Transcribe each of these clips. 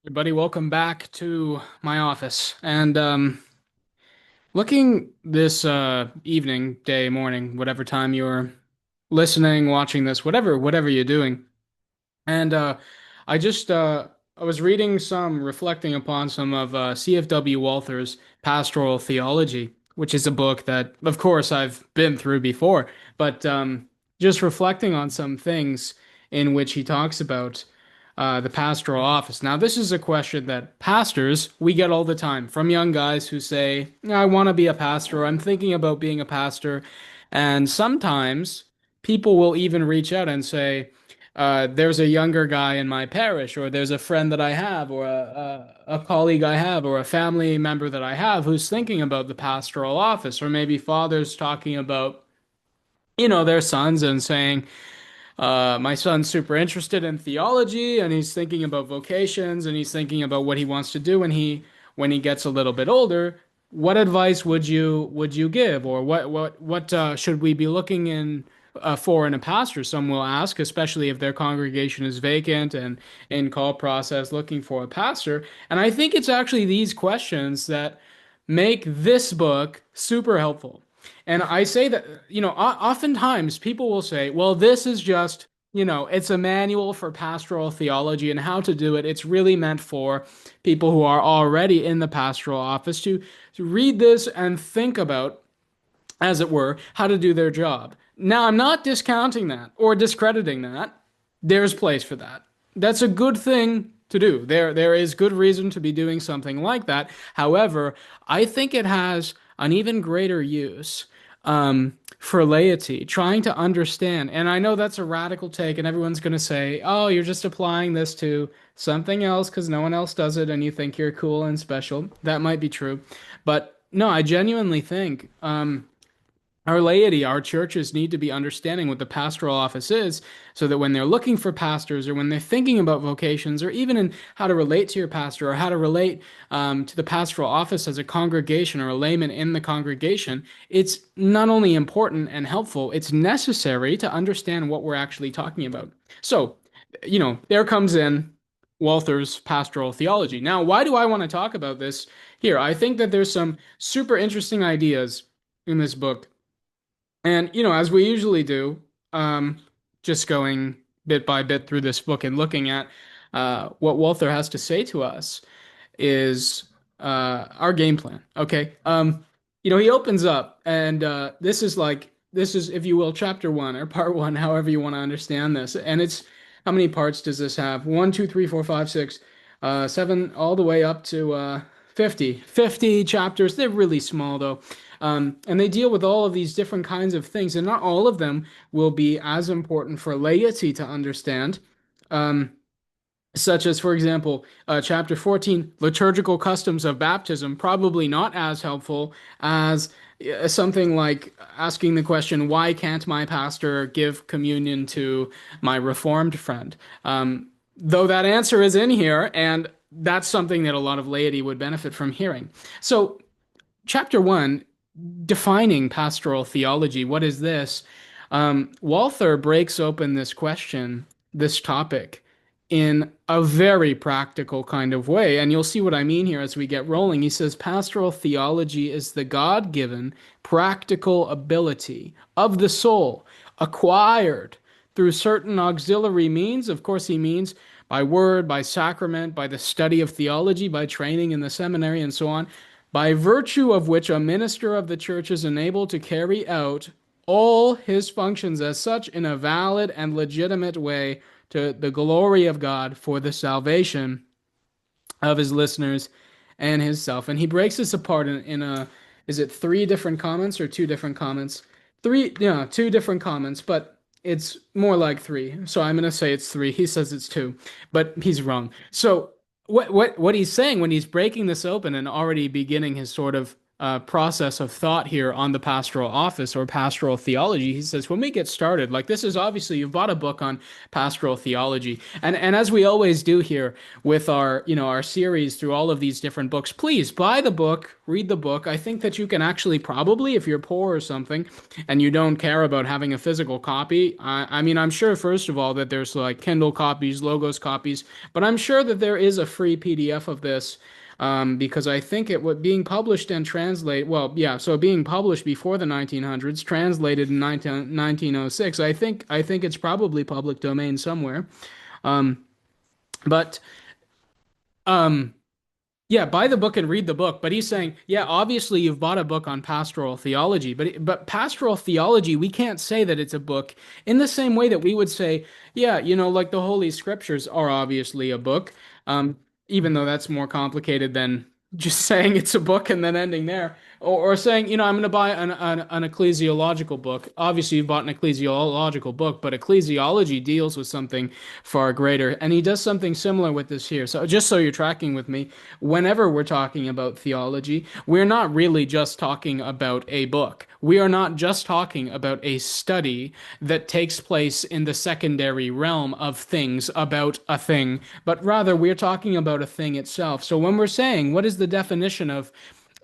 Everybody, welcome back to my office. And looking this evening, day, morning, whatever time you're listening, watching this, whatever you're doing. And I just I was reading some, reflecting upon some of C.F.W. Walther's Pastoral Theology, which is a book that, of course, I've been through before, but just reflecting on some things in which he talks about the pastoral office. Now, this is a question that pastors we get all the time from young guys who say, "I want to be a pastor, or I'm thinking about being a pastor," and sometimes people will even reach out and say, there's a younger guy in my parish, or there's a friend that I have, or a colleague I have, or a family member that I have who's thinking about the pastoral office, or maybe fathers talking about, their sons and saying, my son's super interested in theology and he's thinking about vocations and he's thinking about what he wants to do when he gets a little bit older. What advice would you give, or what should we be looking in for in a pastor? Some will ask, especially if their congregation is vacant and in call process looking for a pastor. And I think it's actually these questions that make this book super helpful. And I say that, oftentimes people will say, well, this is just, it's a manual for pastoral theology and how to do it. It's really meant for people who are already in the pastoral office to read this and think about, as it were, how to do their job. Now, I'm not discounting that or discrediting that. There's place for that. That's a good thing to do. There is good reason to be doing something like that. However, I think it has an even greater use for laity, trying to understand. And I know that's a radical take, and everyone's going to say, "Oh, you're just applying this to something else because no one else does it, and you think you're cool and special." That might be true, but no, I genuinely think our laity, our churches need to be understanding what the pastoral office is so that when they're looking for pastors or when they're thinking about vocations or even in how to relate to your pastor or how to relate to the pastoral office as a congregation or a layman in the congregation, it's not only important and helpful, it's necessary to understand what we're actually talking about. So, there comes in Walther's Pastoral Theology. Now, why do I want to talk about this here? I think that there's some super interesting ideas in this book and, as we usually do, just going bit by bit through this book and looking at what Walther has to say to us is our game plan. Okay. He opens up, and this is, if you will, chapter one or part one, however you want to understand this. And it's how many parts does this have? One, two, three, four, five, six, seven, all the way up to 50. 50 chapters. They're really small, though. And they deal with all of these different kinds of things, and not all of them will be as important for laity to understand. Um, Such as, for example, chapter 14, liturgical customs of baptism, probably not as helpful as something like asking the question, why can't my pastor give communion to my Reformed friend? Though that answer is in here, and that's something that a lot of laity would benefit from hearing. So, chapter one, defining pastoral theology. What is this? Walther breaks open this question, this topic, in a very practical kind of way. And you'll see what I mean here as we get rolling. He says pastoral theology is the God given practical ability of the soul acquired through certain auxiliary means. Of course, he means by word, by sacrament, by the study of theology, by training in the seminary, and so on, by virtue of which a minister of the church is enabled to carry out all his functions as such in a valid and legitimate way to the glory of God for the salvation of his listeners and his self. And he breaks this apart in a, is it three different comments or two different comments? Three, yeah, two different comments, but it's more like three. So I'm going to say it's three. He says it's two, but he's wrong. So what he's saying when he's breaking this open and already beginning his sort of process of thought here on the pastoral office or pastoral theology. He says, when we get started, like this is obviously you've bought a book on pastoral theology, and as we always do here with our our series through all of these different books, please buy the book, read the book. I think that you can actually probably, if you're poor or something, and you don't care about having a physical copy. I mean, I'm sure first of all that there's like Kindle copies, Logos copies, but I'm sure that there is a free PDF of this because I think it was being published and translated. Well, yeah, so being published before the 1900s, translated in 1906. I think it's probably public domain somewhere. Um, but um, yeah, buy the book and read the book. But he's saying, yeah, obviously you've bought a book on pastoral theology, but pastoral theology, we can't say that it's a book in the same way that we would say, yeah, like the Holy Scriptures are obviously a book, um, even though that's more complicated than just saying it's a book and then ending there. Or saying, I'm going to buy an ecclesiological book. Obviously, you've bought an ecclesiological book, but ecclesiology deals with something far greater. And he does something similar with this here. So just so you're tracking with me, whenever we're talking about theology, we're not really just talking about a book. We are not just talking about a study that takes place in the secondary realm of things about a thing, but rather we're talking about a thing itself. So when we're saying, what is the definition of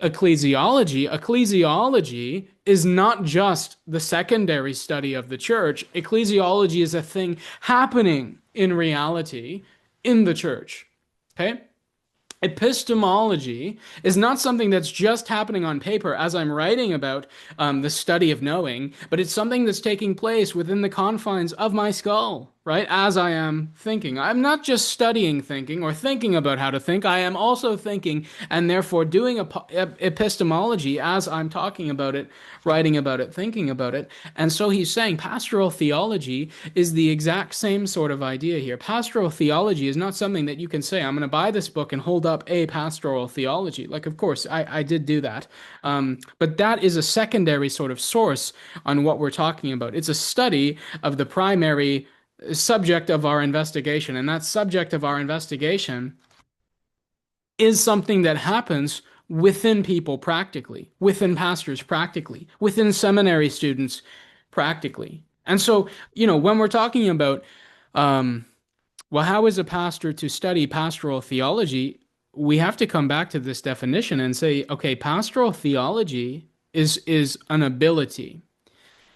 ecclesiology? Ecclesiology is not just the secondary study of the church. Ecclesiology is a thing happening in reality in the church. Okay? Epistemology is not something that's just happening on paper as I'm writing about the study of knowing, but it's something that's taking place within the confines of my skull, right? As I am thinking. I'm not just studying thinking or thinking about how to think, I am also thinking and therefore doing epistemology as I'm talking about it, writing about it, thinking about it. And so he's saying pastoral theology is the exact same sort of idea here. Pastoral theology is not something that you can say, I'm going to buy this book and hold up a pastoral theology. Like, of course, I did do that. But that is a secondary sort of source on what we're talking about. It's a study of the primary subject of our investigation. And that subject of our investigation is something that happens within people practically, within pastors practically, within seminary students practically. And so, when we're talking about, um, well, how is a pastor to study pastoral theology? We have to come back to this definition and say, okay, pastoral theology is an ability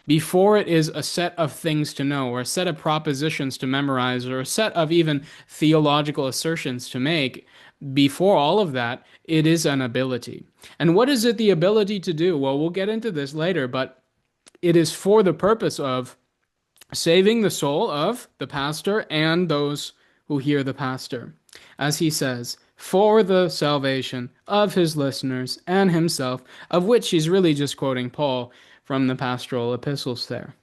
before it is a set of things to know or a set of propositions to memorize or a set of even theological assertions to make. Before all of that, it is an ability. And what is it the ability to do? Well, we'll get into this later, but it is for the purpose of saving the soul of the pastor and those who hear the pastor. As he says, for the salvation of his listeners and himself, of which he's really just quoting Paul from the pastoral epistles there.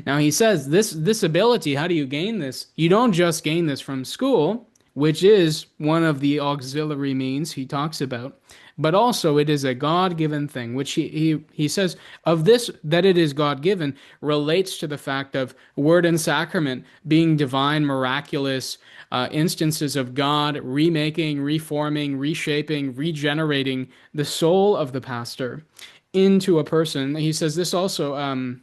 Now he says this ability, how do you gain this? You don't just gain this from school, which is one of the auxiliary means he talks about, but also it is a God-given thing, which he says of this that it is God-given relates to the fact of word and sacrament being divine, miraculous instances of God remaking, reforming, reshaping, regenerating the soul of the pastor into a person. He says this also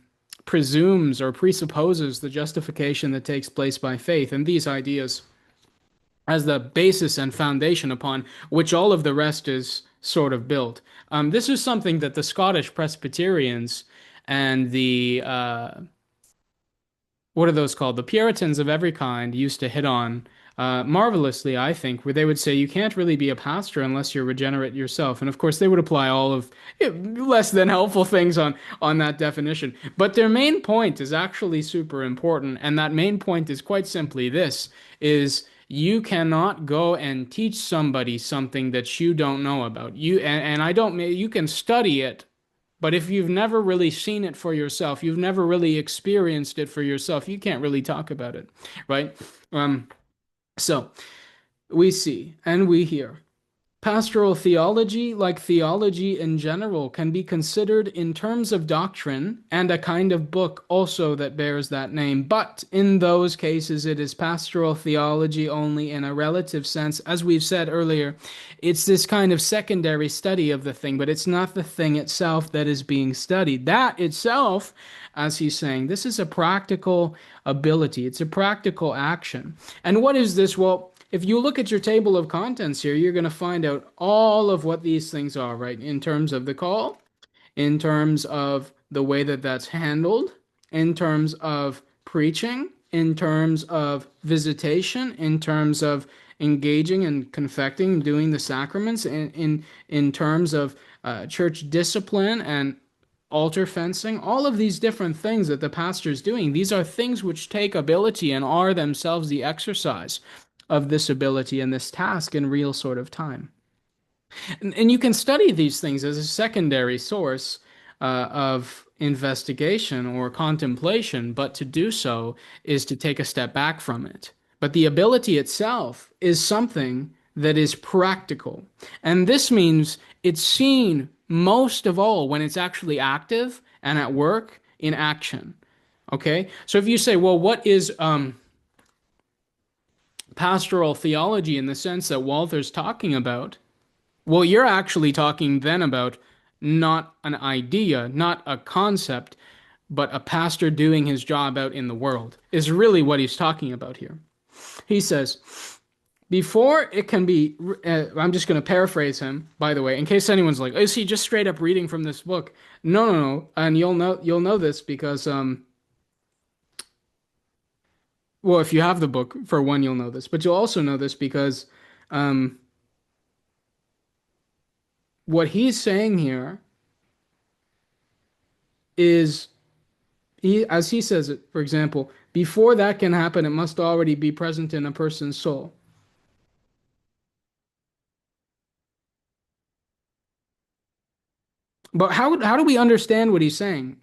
presumes or presupposes the justification that takes place by faith, and these ideas as the basis and foundation upon which all of the rest is sort of built. This is something that the Scottish Presbyterians and the what are those called? The Puritans of every kind used to hit on marvelously, I think, where they would say you can't really be a pastor unless you're regenerate yourself. And of course, they would apply all of less than helpful things on that definition. But their main point is actually super important, and that main point is quite simply this: is you cannot go and teach somebody something that you don't know about. And I don't. You can study it, but if you've never really seen it for yourself, you've never really experienced it for yourself, you can't really talk about it, right? So we see and we hear Pastoral theology, like theology in general, can be considered in terms of doctrine and a kind of book also that bears that name. But in those cases, it is pastoral theology only in a relative sense. As we've said earlier, it's this kind of secondary study of the thing, but it's not the thing itself that is being studied. That itself, as he's saying, this is a practical ability, it's a practical action. And what is this? Well, if you look at your table of contents here, you're going to find out all of what these things are, right? In terms of the call, in terms of the way that that's handled, in terms of preaching, in terms of visitation, in terms of engaging and confecting, doing the sacraments, in terms of church discipline and altar fencing, all of these different things that the pastor is doing, these are things which take ability and are themselves the exercise of this ability and this task in real sort of time. And you can study these things as a secondary source of investigation or contemplation, but to do so is to take a step back from it. But the ability itself is something that is practical. And this means it's seen most of all when it's actually active and at work in action. Okay? So if you say, well, what is pastoral theology in the sense that Walther's talking about? Well, you're actually talking then about not an idea, not a concept, but a pastor doing his job out in the world, is really what he's talking about here. He says, before it can be, I'm just going to paraphrase him, by the way, in case anyone's like, is he just straight up reading from this book? No, no, no. And you'll know this because, well, if you have the book, for one, you'll know this, but you'll also know this because, um, what he's saying here is as he says it, for example, before that can happen, it must already be present in a person's soul. But how do we understand what he's saying?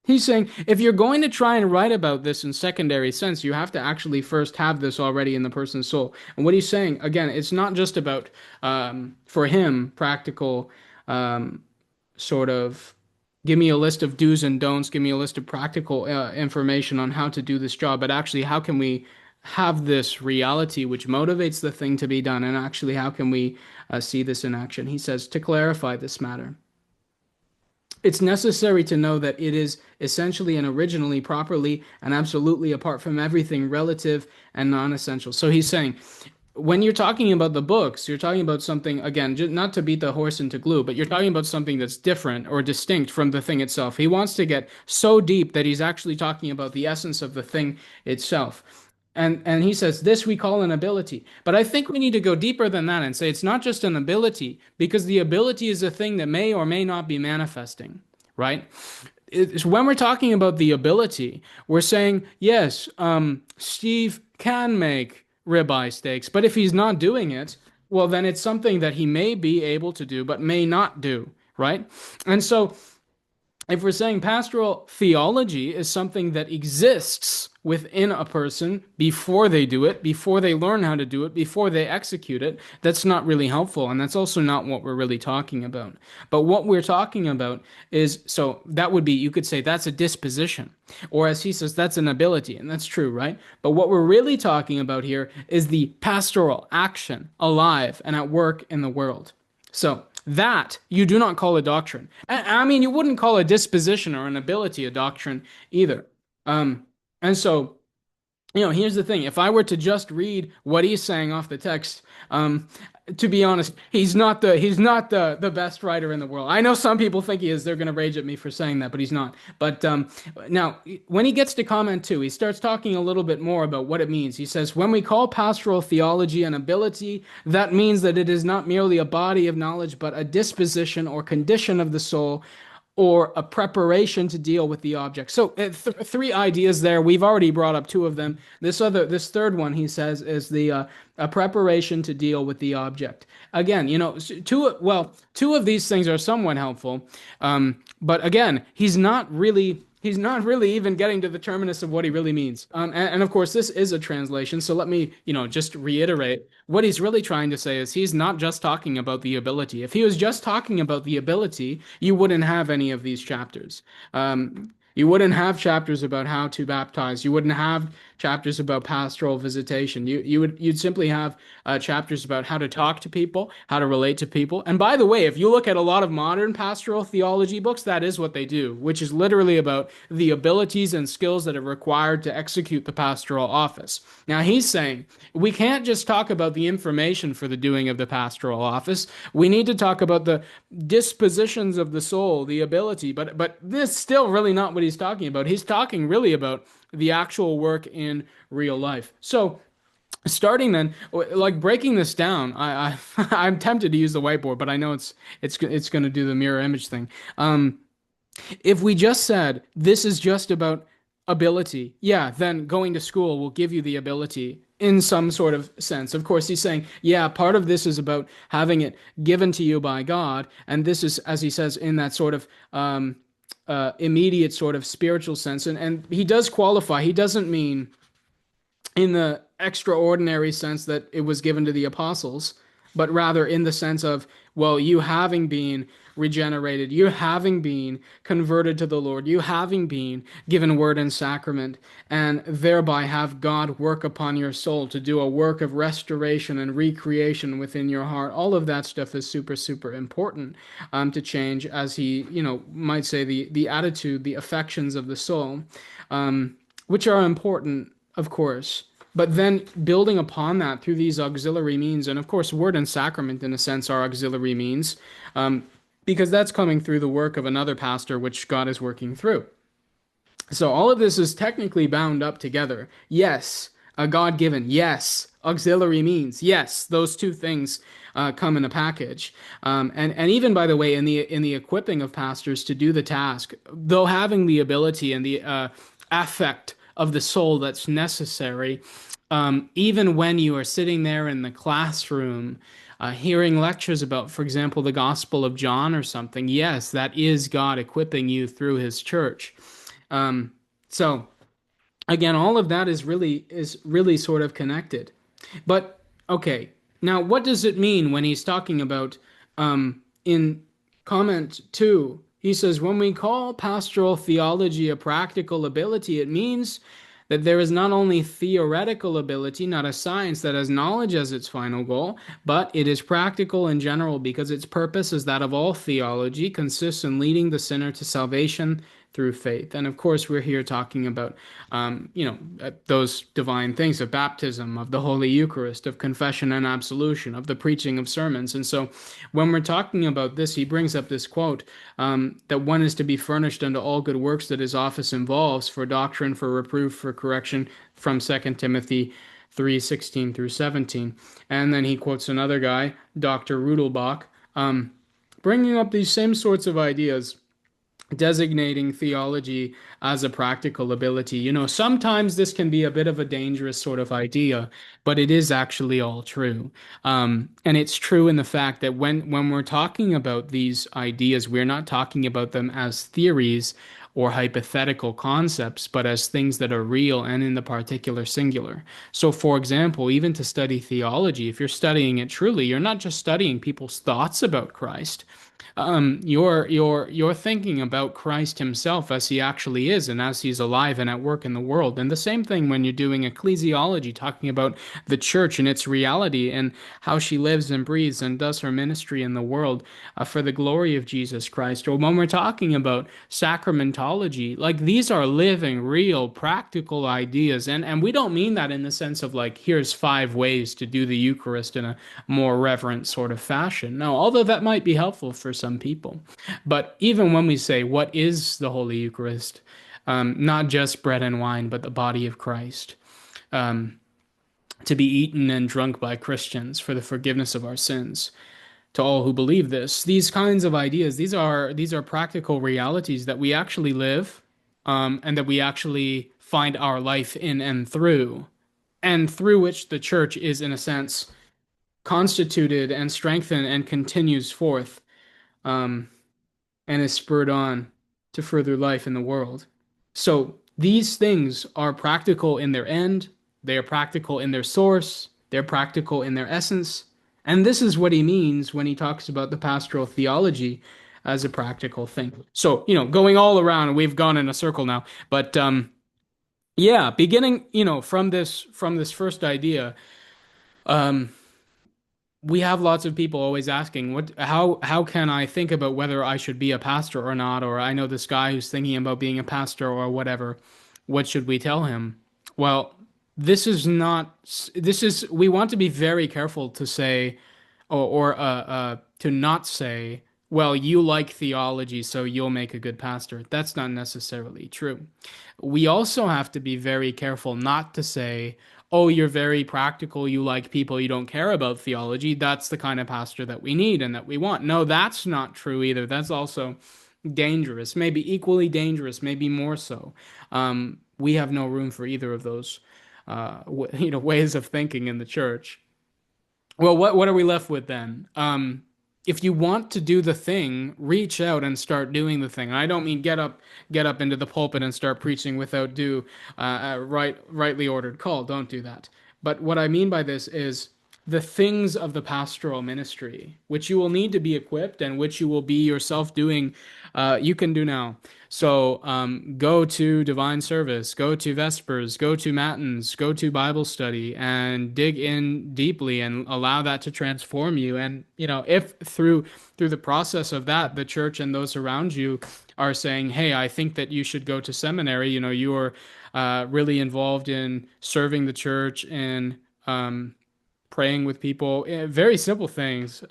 He's saying if you're going to try and write about this in secondary sense, you have to actually first have this already in the person's soul. And what he's saying, again, it's not just about, for him, practical sort of give me a list of do's and don'ts, give me a list of practical information on how to do this job, but actually, how can we have this reality which motivates the thing to be done? And actually, how can we see this in action? He says, to clarify this matter, it's necessary to know that it is essentially and originally, properly, and absolutely apart from everything relative and non-essential. So he's saying, when you're talking about the books, you're talking about something, again, not to beat the horse into glue, but you're talking about something that's different or distinct from the thing itself. He wants to get so deep that he's actually talking about the essence of the thing itself. And he says, this we call an ability. But I think we need to go deeper than that and say it's not just an ability, because the ability is a thing that may or may not be manifesting, right? It's when we're talking about the ability, we're saying, yes, Steve can make ribeye steaks, but if he's not doing it, well, then it's something that he may be able to do, but may not do, right? And so if we're saying pastoral theology is something that exists within a person before they do it, before they learn how to do it, before they execute it, that's not really helpful. And that's also not what we're really talking about. But what we're talking about is, so that would be, you could say that's a disposition. Or as he says, that's an ability. And that's true, right? But what we're really talking about here is the pastoral action alive and at work in the world. So that you do not call a doctrine. I mean, you wouldn't call a disposition or an ability a doctrine either. And so, here's the thing. If I were to just read what he's saying off the text, to be honest, he's not the best writer in the world. I know some people think he is. They're going to rage at me for saying that, but he's not. But now, when he gets to comment two, he starts talking a little bit more about what it means. He says, when we call pastoral theology an ability, that means that it is not merely a body of knowledge, but a disposition or condition of the soul, or a preparation to deal with the object. So three ideas there. We've already brought up two of them. This third one, he says, is the a preparation to deal with the object. Again, two of these things are somewhat helpful, but again, he's not really He's not really even getting to the terminus of what he really means. And of course, this is a translation. So let me, just reiterate what he's really trying to say is he's not just talking about the ability. If he was just talking about the ability, you wouldn't have any of these chapters. You wouldn't have chapters about how to baptize. You wouldn't have chapters about pastoral visitation. You'd simply have chapters about how to talk to people, how to relate to people. And by the way, if you look at a lot of modern pastoral theology books, that is what they do, which is literally about the abilities and skills that are required to execute the pastoral office. Now he's saying we can't just talk about the information for the doing of the pastoral office. We need to talk about the dispositions of the soul, the ability. But this is still really not what he's talking about. He's talking really about the actual work in real life. So starting then, like breaking this down, I'm tempted to use the whiteboard, but I know it's going to do the mirror image thing. If we just said this is just about ability, yeah, then going to school will give you the ability in some sort of sense. Of course, he's saying, yeah, part of this is about having it given to you by God, and this is, as he says, in that sort of immediate sort of spiritual sense. And he does qualify. He doesn't mean in the extraordinary sense that it was given to the apostles, but rather in the sense of, well, you having been regenerated, you having been converted to the Lord, you having been given word and sacrament, and thereby have God work upon your soul to do a work of restoration and recreation within your heart. All of that stuff is super, super important to change, as he, might say the attitude, the affections of the soul, which are important, of course. But then building upon that through these auxiliary means, and of course, word and sacrament, in a sense, are auxiliary means, because that's coming through the work of another pastor, which God is working through. So all of this is technically bound up together. Yes, a God given. Yes, auxiliary means. Yes, those two things come in a package. And even by the way, in the equipping of pastors to do the task, though having the ability and the affect of the soul that's necessary, even when you are sitting there in the classroom, hearing lectures about, for example, the Gospel of John or something, yes, that is God equipping you through His church. So again, all of that is really sort of connected. But okay, now what does it mean when he's talking about in comment 2? He says, when we call pastoral theology a practical ability, it means that there is not only theoretical ability, not a science that has knowledge as its final goal, but it is practical in general because its purpose is that of all theology, consists in leading the sinner to salvation through faith. And of course, we're here talking about, those divine things of baptism, of the Holy Eucharist, of confession and absolution, of the preaching of sermons. And so when we're talking about this, he brings up this quote, that one is to be furnished unto all good works that his office involves, for doctrine, for reproof, for correction, from 2 Timothy 3:16 through 17. And then he quotes another guy, Dr. Rudelbach, bringing up these same sorts of ideas, designating theology as a practical ability. Sometimes this can be a bit of a dangerous sort of idea, but it is actually all true. And it's true in the fact that when we're talking about these ideas, we're not talking about them as theories or hypothetical concepts, but as things that are real and in the particular singular. So, for example, even to study theology, if you're studying it truly, you're not just studying people's thoughts about Christ. You're thinking about Christ himself as he actually is and as he's alive and at work in the world. And the same thing when you're doing ecclesiology, talking about the church and its reality and how she lives and breathes and does her ministry in the world for the glory of Jesus Christ. Or when we're talking about sacramentology, like these are living, real, practical ideas. And we don't mean that in the sense of like, here's 5 ways to do the Eucharist in a more reverent sort of fashion. No, although that might be helpful for some people. But even when we say, what is the Holy Eucharist? Not just bread and wine, but the body of Christ, to be eaten and drunk by Christians for the forgiveness of our sins. To all who believe this, these kinds of ideas, these are practical realities that we actually live, and that we actually find our life in and through which the church is, in a sense, constituted and strengthened and continues forth, and is spurred on to further life in the world. So these things are practical in their end, they are practical in their source, they're practical in their essence. And this is what he means when he talks about the pastoral theology as a practical thing. So, going all around, we've gone in a circle now, but yeah, beginning, from this first idea, um, we have lots of people always asking, how can I think about whether I should be a pastor or not? Or I know this guy who's thinking about being a pastor or whatever. What should we tell him? Well, this is not, this is, we want to be very careful to say, or to not say, well, you like theology, so you'll make a good pastor. That's not necessarily true. We also have to be very careful not to say, oh, you're very practical, you like people, you don't care about theology. That's the kind of pastor that we need and that we want. No, that's not true either. That's also dangerous, maybe equally dangerous, maybe more so. We have no room for either of those, ways of thinking in the church. Well, what are we left with then? If you want to do the thing, reach out and start doing the thing. And I don't mean get up into the pulpit and start preaching without due, rightly ordered call. Don't do that. But what I mean by this is the things of the pastoral ministry, which you will need to be equipped and which you will be yourself doing, you can do now. So go to divine service, go to vespers, go to matins, go to Bible study, and dig in deeply and allow that to transform you. And if through the process of that, the church and those around you are saying, "Hey, I think that you should go to seminary," you are really involved in serving the church and praying with people, very simple things.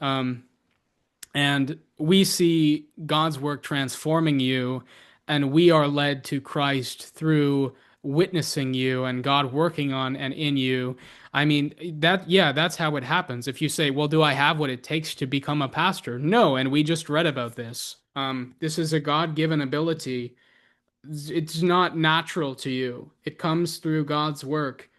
And we see God's work transforming you, and we are led to Christ through witnessing you and God working on and in you. I mean, yeah, that's how it happens. If you say, well, do I have what it takes to become a pastor? No, and we just read about this. This is a God-given ability. It's not natural to you. It comes through God's work.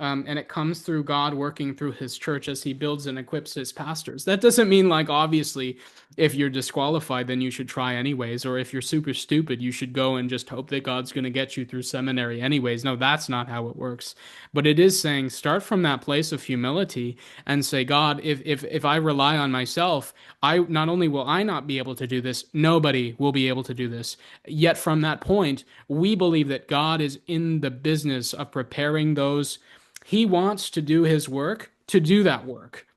And it comes through God working through his church as he builds and equips his pastors. That doesn't mean, like, obviously, if you're disqualified, then you should try anyways. Or if you're super stupid, you should go and just hope that God's going to get you through seminary anyways. No, that's not how it works. But it is saying start from that place of humility and say, God, if I rely on myself, I not only will I not be able to do this, nobody will be able to do this. Yet from that point, we believe that God is in the business of preparing those he wants to do his work to do that work.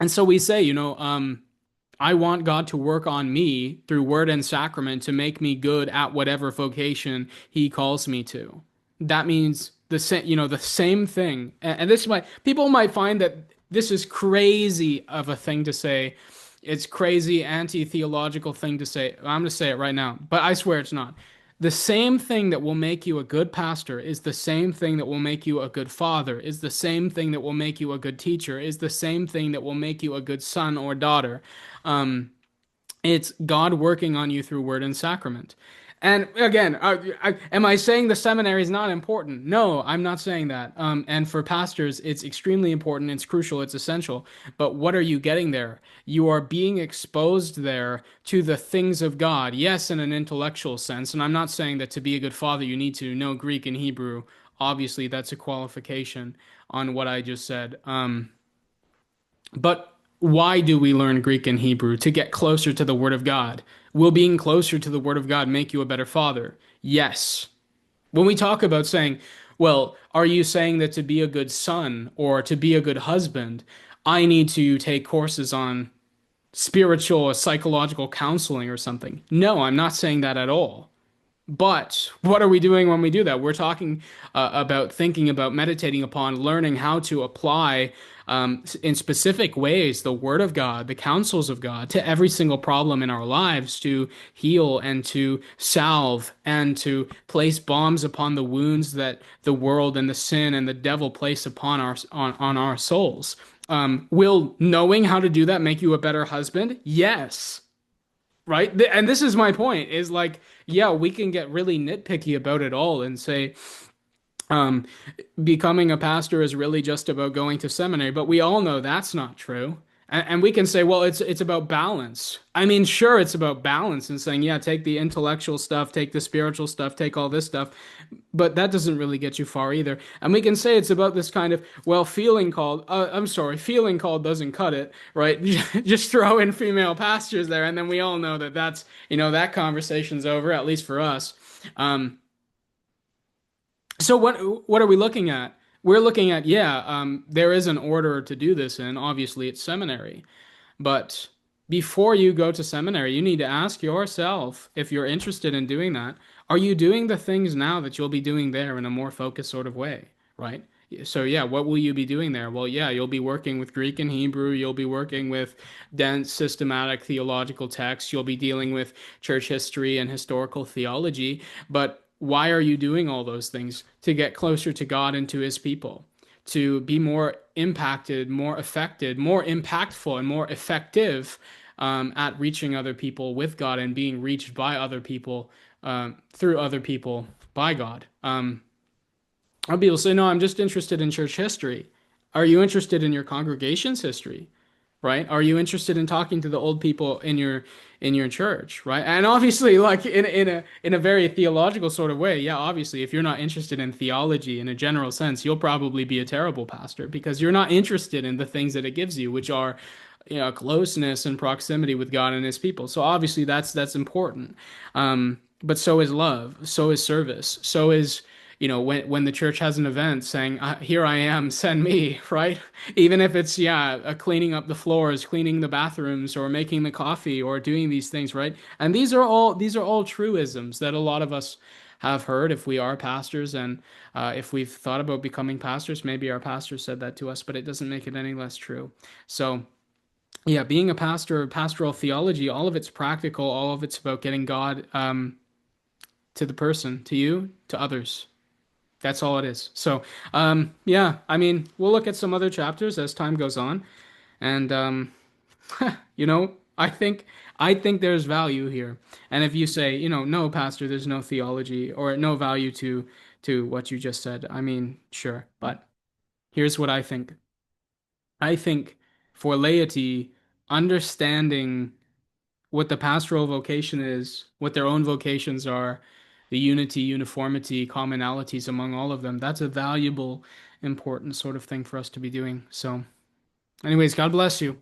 And so we say, I want God to work on me through word and sacrament to make me good at whatever vocation he calls me to. That means the same thing. And this might people might find that this is crazy of a thing to say. It's crazy anti-theological thing to say. I'm going to say it right now, but I swear it's not. The same thing that will make you a good pastor is the same thing that will make you a good father, is the same thing that will make you a good teacher, is the same thing that will make you a good son or daughter. Um, it's God working on you through word and sacrament. And again, am I saying the seminary is not important? No, I'm not saying that. And for pastors, it's extremely important, it's crucial, it's essential. But what are you getting there? You are being exposed there to the things of God. Yes, in an intellectual sense. And I'm not saying that to be a good father, you need to know Greek and Hebrew. Obviously, that's a qualification on what I just said. But why do we learn Greek and Hebrew? To get closer to the Word of God. Will being closer to the Word of God make you a better father? Yes. When we talk about saying, well, are you saying that to be a good son or to be a good husband, I need to take courses on spiritual or psychological counseling or something? No, I'm not saying that at all. But what are we doing when we do that? We're talking about thinking about meditating upon learning how to apply in specific ways the Word of God, the counsels of God to every single problem in our lives to heal and to salve and to place balms upon the wounds that the world and the sin and the devil place upon on our souls. Will knowing how to do that make you a better husband? Yes. Right? And this is my point is like, yeah, we can get really nitpicky about it all and say, um, becoming a pastor is really just about going to seminary, but we all know that's not true. And we can say, well, it's about balance. I mean, sure, it's about balance and saying, yeah, take the intellectual stuff, take the spiritual stuff, take all this stuff, but that doesn't really get you far either. And we can say it's about this kind of, well, feeling called, I'm sorry, feeling called doesn't cut it, right? Just throw in female pastors there, and then we all know that that's, that conversation's over, at least for us. Um, so what are we looking at? We're looking at, yeah, there is an order to do this in. Obviously, it's seminary. But before you go to seminary, you need to ask yourself if you're interested in doing that. Are you doing the things now that you'll be doing there in a more focused sort of way, right? So yeah, what will you be doing there? Well, yeah, you'll be working with Greek and Hebrew, you'll be working with dense systematic theological texts, you'll be dealing with church history and historical theology, but why are you doing all those things? To get closer to God and to his people, to be more impacted, more affected, more impactful, and more effective at reaching other people with God and being reached by other people through other people by God. Other people say, no, I'm just interested in church history. Are you interested in your congregation's history? Right? Are you interested in talking to the old people in your church, right? And obviously, like in a very theological sort of way, yeah, obviously, if you're not interested in theology in a general sense, you'll probably be a terrible pastor because you're not interested in the things that it gives you, which are, closeness and proximity with God and His people. So obviously, that's important. But so is love, so is service, so is when the church has an event saying, "Here I am, send me," right? Even if it's cleaning up the floors, cleaning the bathrooms, or making the coffee, or doing these things, right? And these are all truisms that a lot of us have heard if we are pastors and if we've thought about becoming pastors. Maybe our pastor said that to us, but it doesn't make it any less true. So. Yeah, being a pastor, pastoral theology, all of it's practical, all of it's about getting God to the person, to you, to others. That's all it is. So, yeah, I mean, we'll look at some other chapters as time goes on, and I think there's value here. And if you say, no, Pastor, there's no theology or no value to what you just said, I mean, sure, but here's what I think. I think for laity, understanding what the pastoral vocation is, what their own vocations are, the unity, uniformity, commonalities among all of them. That's a valuable, important sort of thing for us to be doing. So, anyways, God bless you.